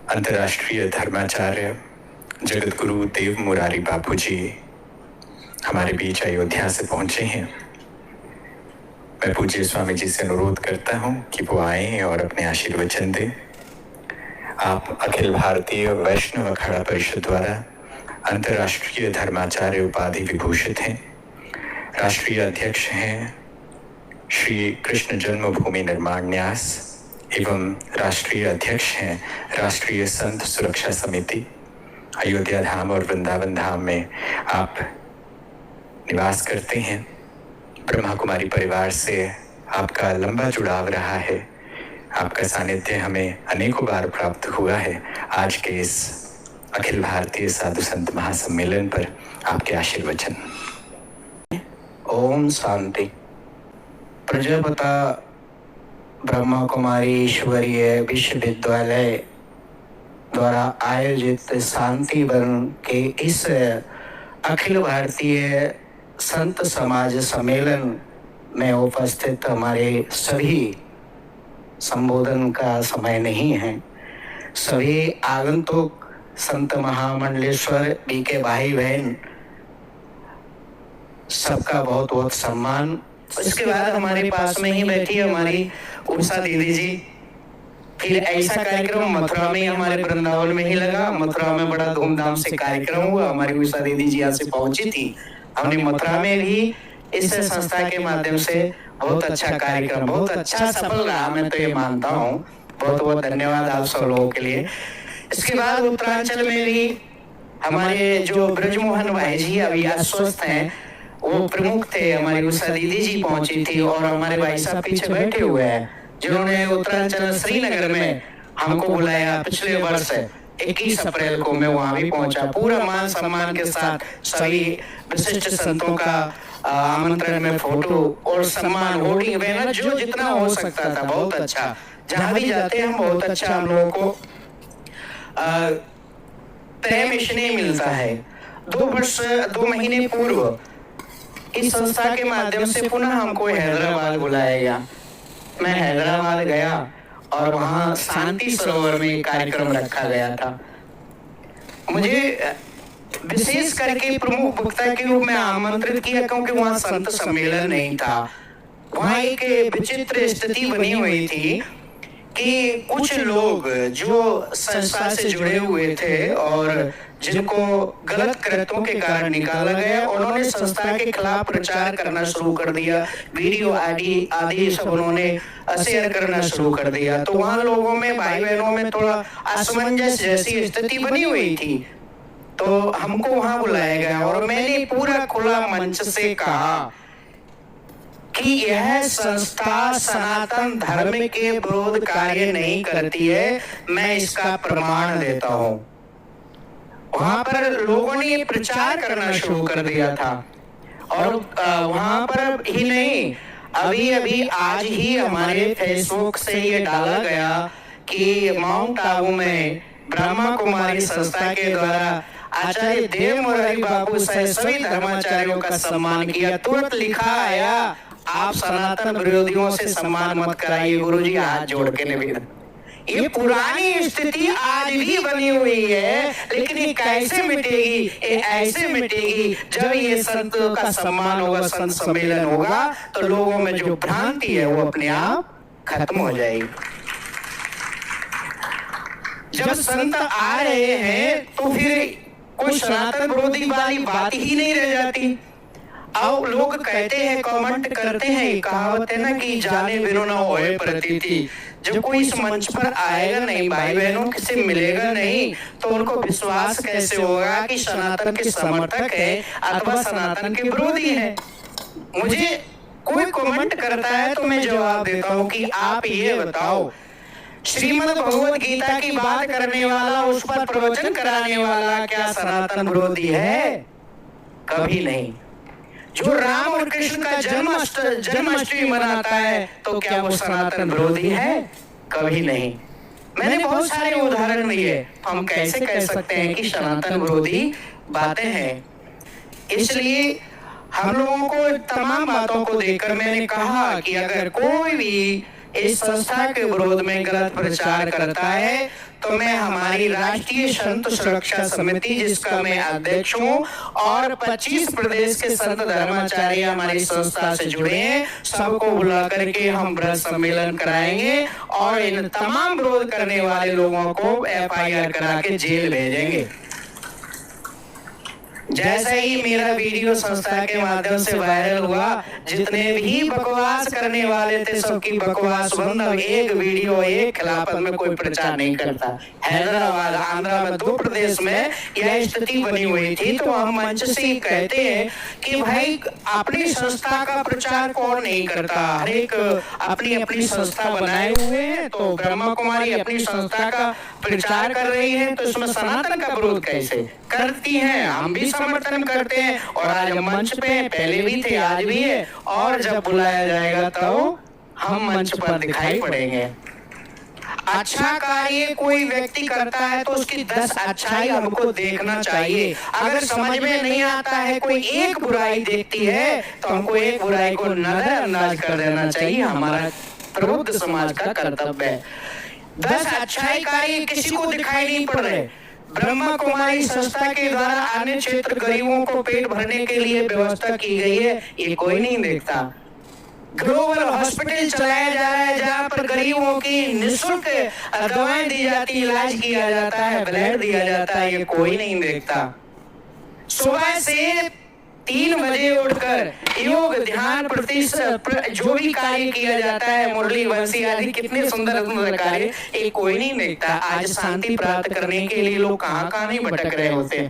अंतर्राष्ट्रीय धर्माचार्य जगत गुरु देव मुरारी बापू जी हमारे बीच अयोध्या से पहुंचे हैं। मैं पूज्य स्वामी जी से अनुरोध करता हूं कि वो आए और अपने आशीर्वचन दें। आप अखिल भारतीय वैष्णव अखाड़ा परिषद द्वारा अंतर्राष्ट्रीय धर्माचार्य उपाधि विभूषित हैं। राष्ट्रीय अध्यक्ष हैं श्री कृष्ण जन्मभूमि निर्माण न्यास एवं राष्ट्रीय अध्यक्ष हैं राष्ट्रीय संत सुरक्षा समिति। अयोध्या धाम और वृंदावन धाम में आप निवास करते हैं। ब्रह्मा कुमारी परिवार से आपका लंबा जुड़ाव रहा है। आपका सानिध्य हमें अनेकों बार प्राप्त हुआ है। आज के इस अखिल भारतीय साधु संत महासम्मेलन पर आपके आशीर्वचन। ओम शांति। प्रजापिता ब्रह्मा कुमारी ईश्वरीय विश्वविद्यालय द्वारा आयोजित शांति वन के इस अखिल भारतीय संत समाज सम्मेलन में उपस्थित हमारे सभी, संबोधन का समय नहीं है, सभी आगंतुक संत महामंडलेश्वर बी के भाई बहन, सबका बहुत बहुत सम्मान। इसके बाद हमारे पास में ही बैठी हमारी उषा दीदी जी। फिर ऐसा कार्यक्रम मथुरा में, हमारे वृंदावन में ही लगा। मथुरा में बड़ा धूमधाम से कार्यक्रम हुआ। हमारी उषा दीदी जी यहाँ से पहुंची थी। हमने मथुरा में भी इस संस्था के माध्यम से बहुत अच्छा कार्यक्रम, बहुत अच्छा सफल रहा। मैं तो ये मानता हूँ। बहुत बहुत धन्यवाद आप सब लोगों के लिए। इसके बाद उत्तरांचल में भी हमारे जो ब्रजमोहन भाई जी अभी अस्वस्थ हैं, वो प्रमुख थे। हमारी उषा दीदी जी पहुंची थी और हमारे भाई साहब पीछे बैठे हुए हैं, जिन्होंने उत्तरांचल श्रीनगर में हमको बुलाया पिछले वर्ष 21 अप्रैल को। मैं वहां भी पहुंचा। पूरा मान सम्मान के साथ सभी विशिष्ट संतों का आमंत्रण में फोटो और सम्मान, होर्डिंग, बैनर, जो जितना हो सकता था। बहुत अच्छा। जहां भी जाते हैं बहुत अच्छा हम लोगों को प्रेम स्नेह मिलता है। 2 महीने पूर्व इस संस्था के माध्यम से पुनः हमको हैदराबाद बुलाया गया। मैं हैदराबाद गया और वहाँ शांति सरोवर में कार्यक्रम रखा गया था। मुझे विशेष करके प्रमुख वक्ता के रूप में आमंत्रित किया, क्योंकि वहाँ संत सम्मेलन नहीं था। वहाँ एक विचित्र स्थिति बनी हुई थी कि कुछ लोग जो संस्था से जुड़े हुए थे और जिनको गलत कृत्यों के कारण निकाला गया, उन्होंने संस्था के खिलाफ प्रचार करना शुरू कर दिया। वीडियो आदि सब उन्होंने शेयर करना शुरू कर दिया। तो वहाँ लोगों में, भाई बहनों में थोड़ा असमंजस जैसी स्थिति बनी हुई थी। तो हमको वहाँ बुलाया गया और मैंने पूरा खुला मंच से कहा कि यह संस्था सनातन धर्म के विरोध कार्य नहीं करती है। मैं इसका प्रमाण देता हूँ। वहां पर लोगों ने प्रचार करना शुरू कर दिया था और वहां पर ही नहीं, अभी आज ही हमारे फेसबुक से ये डाला गया कि माउंट आबू में ब्रह्मा कुमारी संस्था के द्वारा आचार्य देव मुरारी बापू सहित सभी धर्माचार्यों का सम्मान किया। तुरंत लिखा आया, आप सनातन विरोधियों से सम्मान मत कराइए गुरुजी, हाथ जोड़ के निवेदन। ये पुरानी स्थिति आज भी बनी हुई है, लेकिन ये कैसे मिटेगी? ये ऐसे मिटेगी जब ये संत का सम्मान होगा, संत सम्मेलन होगा, तो लोगों में जो भ्रांति है वो अपने आप खत्म हो जाएगी। जब संत आ रहे हैं तो फिर कोई सनातन विरोधी वाली बात ही नहीं रह जाती। अब लोग कहते हैं, कमेंट करते हैं, कहावत है ना कि जाने बिनु न होए प्रतीति। जब कोई इस मंच पर आएगा नहीं, भाई बहनों से मिलेगा नहीं, तो उनको विश्वास कैसे होगा कि सनातन के समर्थक है अथवा सनातन के विरोधी है? मुझे कोई कमेंट करता है तो मैं जवाब देता हूँ कि आप ये बताओ, श्रीमद् भगवद गीता की बात करने वाला, उस पर प्रवचन कराने वाला क्या सनातन विरोधी है? कभी नहीं। जो राम और कृष्ण का जन्माष्टमी मनाता है तो क्या वो सनातन विरोधी है? कभी नहीं। मैंने बहुत सारे उदाहरण दिए। हम कैसे कह सकते हैं कि सनातन विरोधी बातें हैं? इसलिए हम लोगों को तमाम बातों को देखकर मैंने कहा कि अगर कोई भी इस संस्था के विरोध में गलत प्रचार करता है तो मैं हमारी राष्ट्रीय संत सुरक्षा समिति, जिसका मैं अध्यक्ष हूँ, और 25 प्रदेश के संत धर्माचार्य हमारी संस्था से जुड़े हैं, सबको बुला करके हम व्रत सम्मेलन कराएंगे और इन तमाम विरोध करने वाले लोगों को FIR करा के जेल भेजेंगे। जैसे ही मेरा वीडियो संस्था के माध्यम से वायरल हुआ, जितने भी बकवास करने वाले थे सबकी बकवास बंद। अब एक वीडियो, एक खिलाफत में कोई प्रचार नहीं करता। हैदराबाद, आंध्रा में 2 प्रदेश में यह स्थिति बनी हुई थी, तो हम मंच से ही कहते हैं कि भाई अपनी संस्था का प्रचार कौन नहीं करता। हर एक अपनी अपनी संस्था बनाए हुए हैं, तो ब्रह्मा कुमारी अपनी संस्था का प्रचार कर रही है, तो इसमें सनातन का विरोध कैसे करती हैं? हम भी समर्थन करते हैं और आज हम मंच पे, पहले भी थे, आज भी है, और जब बुलाया जाएगा तो हम मंच पर दिखाई पड़ेंगे। अच्छा कार्य कोई व्यक्ति करता है तो उसकी 10 अच्छाई हमको देखना चाहिए। अगर समझ में नहीं आता है, कोई एक बुराई देखती है, तो हमको एक बुराई को नजरअंदाज कर देना चाहिए। हमारा प्रबुद्ध समाज का कर्तव्य है। 10 अच्छाई कार्य किसी को दिखाई नहीं पड़ रहे। ब्रह्मा कुमारी संस्था के द्वारा अन्य क्षेत्र गरीबों को पेट भरने के लिए व्यवस्था की गई है, ये कोई नहीं देखता। ग्लोबल हॉस्पिटल चलाया जा रहा है, जहाँ पर गरीबों की निःशुल्क दवाएं दी जाती, इलाज किया जाता है, ब्लड दिया जाता है, ये कोई नहीं देखता। सुबह से 3 बजे उठकर योग, ध्यान, जो भी कार्य किया जाता है, मुरली, बंसी आदि कितने सुंदर सुंदर कार्य, ये कोई नहीं देखता। आज शांति प्राप्त करने के लिए लोग कहाँ कहाँ नहीं भटक रहे होते।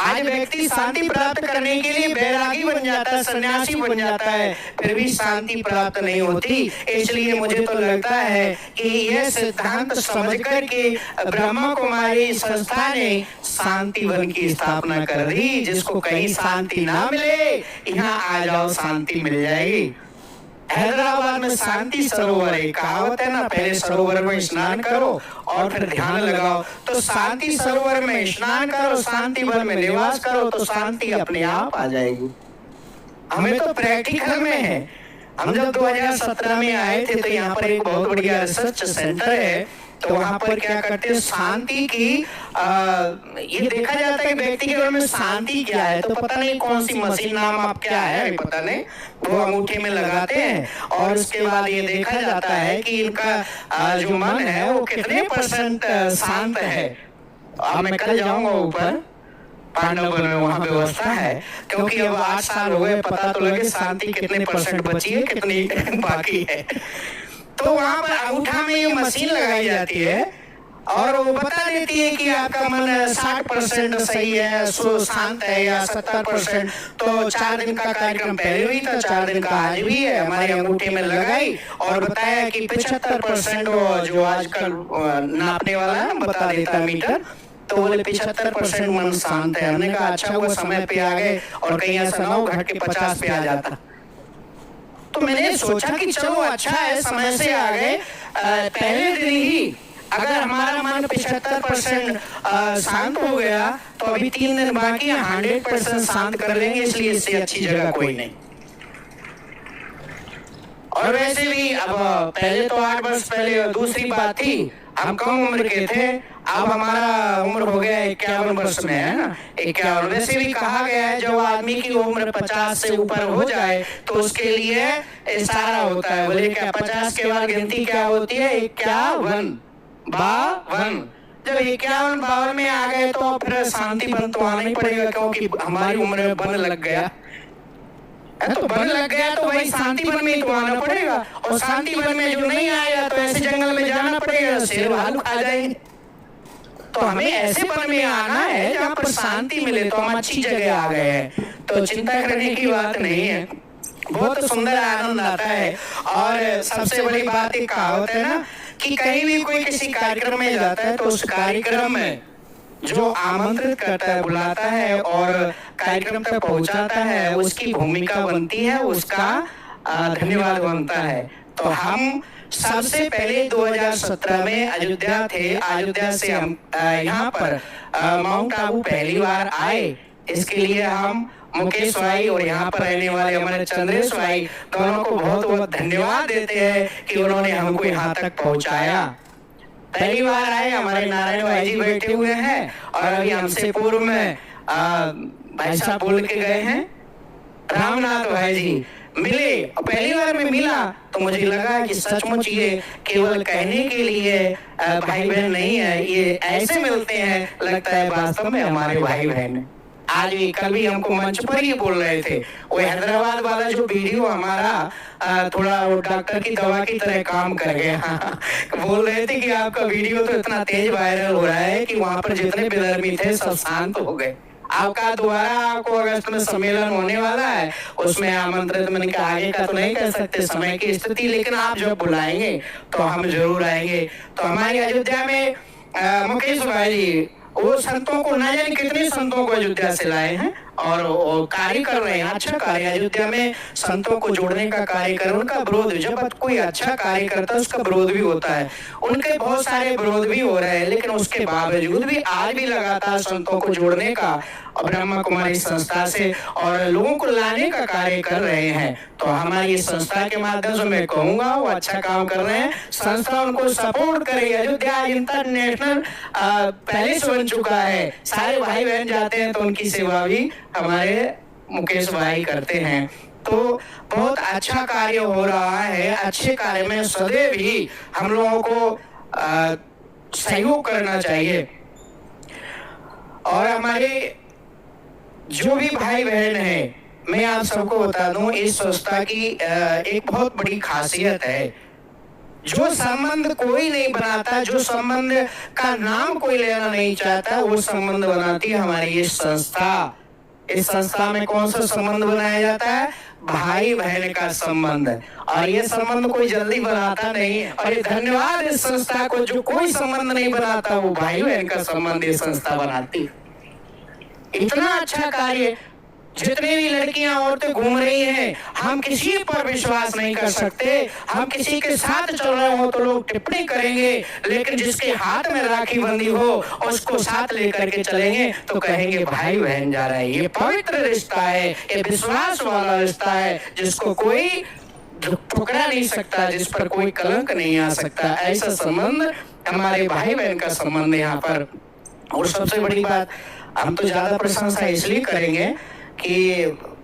आज व्यक्ति शांति प्राप्त करने के लिए बैरागी बन जाता है, सन्यासी बन जाता है, फिर भी शांति प्राप्त नहीं होती। इसलिए मुझे तो लगता है कि यह सिद्धांत समझकर के ब्रह्मा कुमारी संस्था ने शांति वन की स्थापना कर दी। जिसको कहीं शांति ना मिले, यहाँ आ जाओ, शांति मिल जाएगी। हैदराबाद में शांति सरोवर है, कहावत है ना, पहले सरोवर में स्नान करो और फिर ध्यान लगाओ। तो शांति सरोवर में स्नान करो, शांति वन में निवास करो, तो शांति अपने आप आ जाएगी। हमें तो प्रैक्टिकल में है। हम जब 2017 में आए थे, तो यहाँ पर एक बहुत बढ़िया रिसर्च सेंटर है, तो वहां पर क्या करते हैं, शांति की ये देखा जाता है कि व्यक्ति के घर में शांति क्या है, तो पता नहीं कौन सी मशीन, नाम आप क्या है पता नहीं, वो अंगूठे में लगाते हैं और उसके बाद ये देखा जाता है कि इनका जो मन है वो कितने % शांत है। अब मैं कल जाऊंगा ऊपर पांडवपुर में, वहाँ व्यवस्था है, क्योंकि अब 8 साल हो गए, पता तो लगे शांति कितने % बची है, कितनी बाकी है। तो वहाँ पर अंगूठा में ये मशीन लगाई जाती है और वो बता देती है कि आपका मन 60% सही है, शांत है, या 70%। तो 4 दिन का कार्यक्रम पहले हुई था, 4 दिन का आज भी है। हमारे अंगूठे में लगाई और बताया कि 75% जो आजकल नापने वाला है बता देता है मीटर, तो बोले 75% मन शांत है। हमने कहा अच्छा हुआ समय पे आ गए, और कहीं ऐसा ना हो घट के 50 पे आ जाता। तो मैंने सोचा कि चलो अच्छा है, समय से आ गए। पहले दिन ही अगर हमारा मन 75% शांत हो गया, तो अभी 3 दिन बाकी है, 100% शांत कर लेंगे। इसलिए इससे अच्छी जगह कोई नहीं। और वैसे भी अब पहले तो 8 वर्ष पहले दूसरी बात थी, हम कम उम्र के थे, अब हमारा उम्र हो गया 51 वर्ष में, है ना, 51। वैसे भी कहा गया है जब आदमी की उम्र 50 से ऊपर हो जाए तो उसके लिए इशारा होता है। बोले क्या 50 के बाद गिनती क्या होती है, 51, 52। जब 51, 52 में आ गए तो फिर शांति बन तो आना ही पड़ेगा, क्योंकि हमारी उम्र में बन लग गया। तो बन लग गया तो वही शांति वन में तो आना पड़ेगा, और शांति वन में जो नहीं आएगा तो ऐसे जंगल में जाना पड़ेगा, शेर भालू खा जाएंगे। तो हमें ऐसे वन में आना है जहाँ पर शांति मिले, तो हम अच्छी जगह आ गए हैं, तो चिंता करने की बात नहीं है। बहुत सुंदर आनंद आता है। और सबसे बड़ी बात एक कहावत है ना कि कहीं भी कोई किसी कार्यक्रम में जाता है तो उस कार्यक्रम में जो आमंत्रित करता है, बुलाता है और कार्यक्रम तक पहुंचाता है, उसकी भूमिका बनती है, उसका धन्यवाद बनता है। तो हम सबसे पहले 2017 में अयोध्या थे, अयोध्या से हम यहाँ पर माउंट आबू पहली बार आए। इसके लिए हम मुकेश भाई और यहाँ पर रहने वाले हमारे चंद्रेश भाई दोनों को बहुत बहुत धन्यवाद देते हैं कि उन्होंने हमको यहाँ तक पहुँचाया। पहली बार आए हमारे नारायण भाई जी बैठे हुए हैं और अभी हमसे पूर्व में भाई साहब बोल के गए हैं, रामनाथ भाई जी मिले। पहली बार मैं मिला तो मुझे लगा कि सचमुच ये केवल कहने के लिए भाई बहन नहीं है, ये ऐसे मिलते हैं, लगता है वास्तव में हमारे भाई बहन। आज भी कल भी हमको मंच पर ही बोल रहे थे, वो हैदराबाद वाला जो वीडियो हमारा थोड़ा वो डॉक्टर की दवा की तरह काम कर गया। बोल रहे थे कि आपका वीडियो तो इतना तेज वायरल हो रहा है कि वहां पर जितने बेदर्मी थे सब शांत हो गए। आपका दोबारा आपको अगस्त में सम्मेलन होने वाला है, उसमें आमंत्रित, मैंने कहा आगे का तो नहीं कह सकते समय की स्थिति, लेकिन आप जब बुलाएंगे तो हम जरूर आएंगे। तो हमारी अयोध्या में मुकेश भाई जी वो संतों को, ना जाने कितने संतों को अयोध्या से लाए हैं और कार्य कर रहे हैं, अच्छा कार्य। अयोध्या में संतों को जोड़ने का कार्य कर, उनका विरोध, जब कोई अच्छा कार्य करता है उसका विरोध भी होता है, उनके बहुत सारे विरोध भी हो रहे हैं, लेकिन उसके बावजूद भी आज भी लगातार संतों को जोड़ने का ब्रह्मा कुमारी संस्था से और लोगों को लाने का कार्य कर रहे हैं। तो हमारी संस्था के माध्यम से मैं कहूंगा वो अच्छा काम कर रहे हैं, संस्था उनको सपोर्ट करे। अयोध्या इंटरनेशनल पहले से बन चुका है, सारे भाई बहन जाते हैं तो उनकी सेवा भी हमारे मुकेश भाई करते हैं। तो बहुत अच्छा कार्य हो रहा है, अच्छे कार्य में सदैव ही हम लोगों को सहयोग करना चाहिए। और हमारे जो भी भाई बहन हैं, मैं आप सबको बता दूं, इस संस्था की एक बहुत बड़ी खासियत है, जो संबंध कोई नहीं बनाता, जो संबंध का नाम कोई लेना नहीं चाहता, वो संबंध बनाती है हमारी ये संस्था। इस संस्था में कौन सा संबंध बनाया जाता है? भाई बहन का संबंध। और ये संबंध कोई जल्दी बनाता नहीं, और ये धन्यवाद इस संस्था को, जो कोई संबंध नहीं बनाता वो भाई बहन का संबंध ये संस्था बनाती। इतना अच्छा कार्य, जितने भी लड़कियां औरतें घूम रही हैं, हम किसी पर विश्वास नहीं कर सकते। हम किसी के साथ चल रहे हो तो लोग टिप्पणी करेंगे, लेकिन जिसके हाथ में राखी बंधी हो उसको साथ लेकर के चलेंगे तो कहेंगे भाई बहन जा रहे हैं। ये पवित्र रिश्ता है, ये विश्वास वाला रिश्ता है, जिसको कोई ठुकरा नहीं सकता, जिस पर कोई कलंक नहीं आ सकता। ऐसा संबंध हमारे भाई बहन का संबंध यहाँ पर। और सबसे बड़ी बात, हम तो ज्यादा प्रशंसा इसलिए करेंगे कि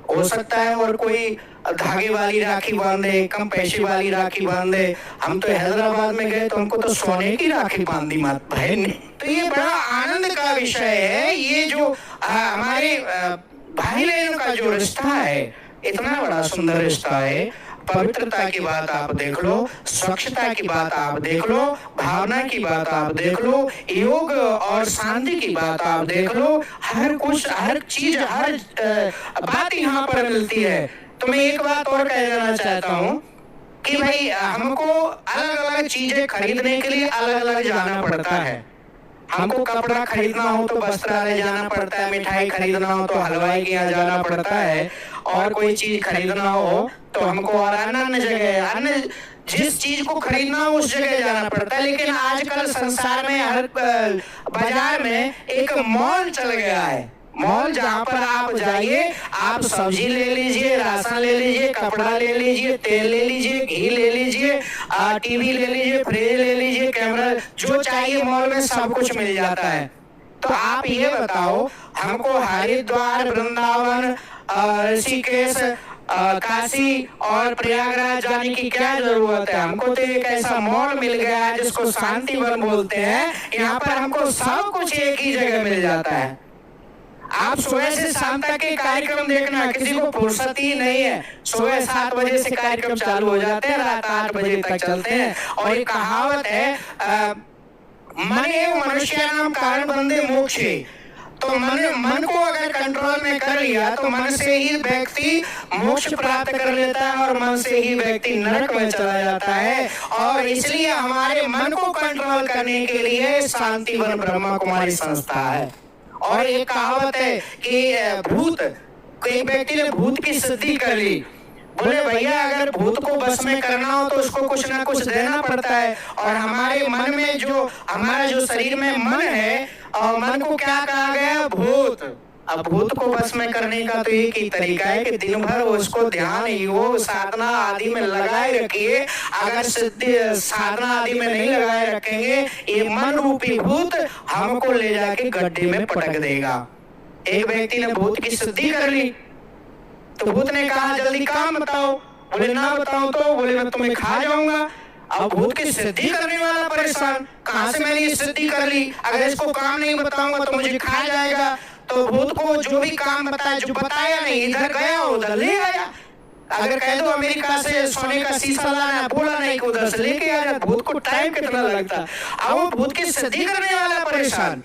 हो सकता है और कोई धागे वाली राखी बांधे, कम पैसे वाली राखी बांधे। हम तो हैदराबाद में गए तो हमको तो सोने की राखी बांधी मात बहन ने। तो ये बड़ा आनंद का विषय है, ये जो हमारे भाई बहनों का जो रिश्ता है, इतना बड़ा सुंदर रिश्ता है। पवित्रता की बात आप देख लो, स्वच्छता की बात आप देख लो, भावना की बात आप देख लो, योग और शांति की बात आप देख लो, हर कुछ, हर चीज, हर बात यहाँ पर मिलती है। तो मैं एक बात और कह देना चाहता हूँ कि भाई हमको अलग अलग चीजें खरीदने के लिए अलग अलग जाना पड़ता है। हमको कपड़ा खरीदना हो तो वस्त्रालय जाना पड़ता है, मिठाई खरीदना हो तो हलवाई के यहाँ जाना पड़ता है, और कोई चीज खरीदना हो तो हमको और अन्य जगह, अन्य जिस चीज को खरीदना हो उस जगह जाना पड़ता है। लेकिन आजकल संसार में हर बाजार में एक मॉल चल गया है। मॉल जहाँ पर आप जाइए, आप सब्जी ले लीजिए, राशन ले लीजिए, कपड़ा ले लीजिए, तेल ले लीजिए, घी ले लीजिए, टीवी ले लीजिए, फ्रिज ले लीजिए, कैमरा, जो चाहिए मॉल में सब कुछ मिल जाता है। तो आप ये बताओ, हमको हरिद्वार, वृंदावन, ऋषिकेश, काशी और प्रयागराज जाने की क्या जरूरत है? हमको तो एक ऐसा मॉल मिल गया है जिसको शांति वन बोलते हैं। यहाँ पर हमको सब कुछ एक ही जगह मिल जाता है। आप सुबह से शाम तक के कार्यक्रम देखना, किसी को फुर्सत ही नहीं है। सुबह 7 बजे से कार्यक्रम चालू हो जाते हैं, रात 8 बजे तक चलते हैं। और ये कहावत है, मन एवं मनुष्याणाम कारण बंधे मोक्षे। तो मन को अगर कंट्रोल में कर लिया तो मन से ही व्यक्ति मोक्ष प्राप्त कर लेता है, और मन से ही व्यक्ति नरक में चला जाता है। और इसलिए हमारे मन को कंट्रोल करने के लिए शांति वन ब्रह्मा कुमारी संस्था है। और एक कहावत है कि भूत, एक व्यक्ति ने भूत की सिद्धि कर ली, बोले भैया अगर भूत को बस में करना हो तो उसको कुछ ना कुछ देना पड़ता है। और हमारे मन में जो, हमारा जो शरीर में मन है, और मन को क्या कहा गया? भूत। अब भूत को बस में करने का तो एक ही तरीका है कि दिन भर उसको ध्यान, योग, साधना आदि में लगाए रखिए। अगर सिद्धि साधना आदि में नहीं लगाए रखेंगे, ये मन रूपी भूत हमको ले जाके गड्ढे में पटक देगा। एक व्यक्ति ने भूत की सिद्धि कर ली, तो भूत ने कहा जल्दी काम बताओ। बोले ना बताओ तो, बोले मैं तुम्हें खा जाऊंगा। अब भूत की सिद्धि करने वाला परेशान, कहां से मैंने ये सिद्धि कर ली, अगर इसको काम नहीं बताऊंगा तो मुझे खा जाएगा। तो भूत को जो भी काम बताया, जो बताया नहीं, इधर गया उधर ले आया। अगर कह दो अमेरिका से सोने का शीशा लाना, बोला नहीं कि उधर से लेके आ जाए। भूत को टाइम कितना लगता। अब वो भूत की सिद्धि करने वाला परेशान,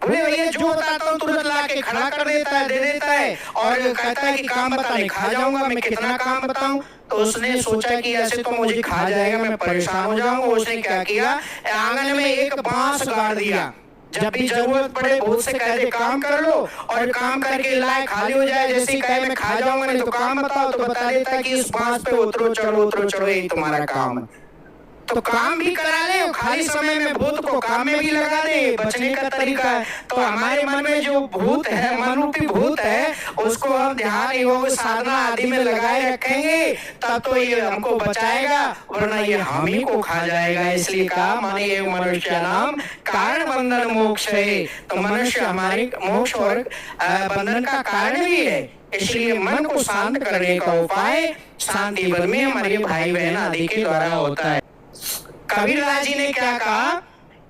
बोले भैया जो बताता हूँ तुरंत ला के खड़ा कर देता है, दे देता है और कहता है कि काम बताने खा जाऊंगा। मैं कितना काम बताऊं। तो उसने सोचा कि ऐसे तो मुझे खा जाएगा, मैं परेशान हो जाऊंगा। उसने क्या किया, आंगन में एक बांस गाड़ दिया। जब भी जरूरत पड़े भूत से कह दे काम कर लो, और काम करके लाए खाली हो जाए। जैसे कहे मैं खा जाऊंगा नहीं तो काम बताओ, तो बता देता है कि इस बांस पे उतरो चढ़ो, यही तुम्हारा काम है। तो काम भी करा ले और खाली समय में भूत को काम में भी लगा दे, बचने का तरीका है। तो हमारे मन में जो भूत है, मन रूपी भूत है, उसको हम ध्यान, योग, साधना आदि में लगाए रखेंगे, तब तो ये हमको बचाएगा, वरना ये हम ही को खा जाएगा। इसलिए कहा माने ये मनुष्य नाम कारण बंधन मोक्ष है। तो मनुष्य हमारे मोक्ष और बंधन का कारण भी है। इसलिए मन को शांत करने का उपाय शांति वन में हमारे भाई बहन आदि के द्वारा होता है। कबीरदास जी ने क्या कहा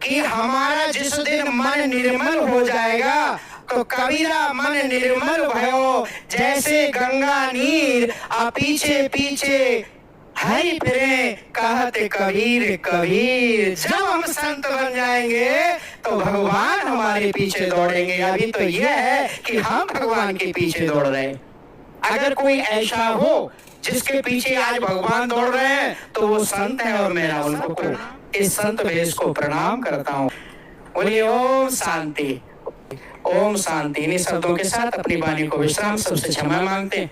कि हमारा जिस दिन मन निर्मल हो जाएगा, तो कबीरा मन निर्मल भयो जैसे गंगा नीर, पीछे पीछे हरि फिरे कहते कबीर कबीर। जब हम संत बन जाएंगे तो भगवान हमारे पीछे दौड़ेंगे। अभी तो यह है कि हम भगवान के पीछे दौड़ रहे हैं। अगर कोई ऐसा हो जिसके पीछे आज भगवान दौड़ रहे हैं, तो वो संत है और मैं उनको इस संत भेष को प्रणाम करता हूँ। बोलिए ओम शांति, ओम शांति। इन शब्दों के साथ अपनी वाणी को विश्राम, सबसे क्षमा मांगते हैं।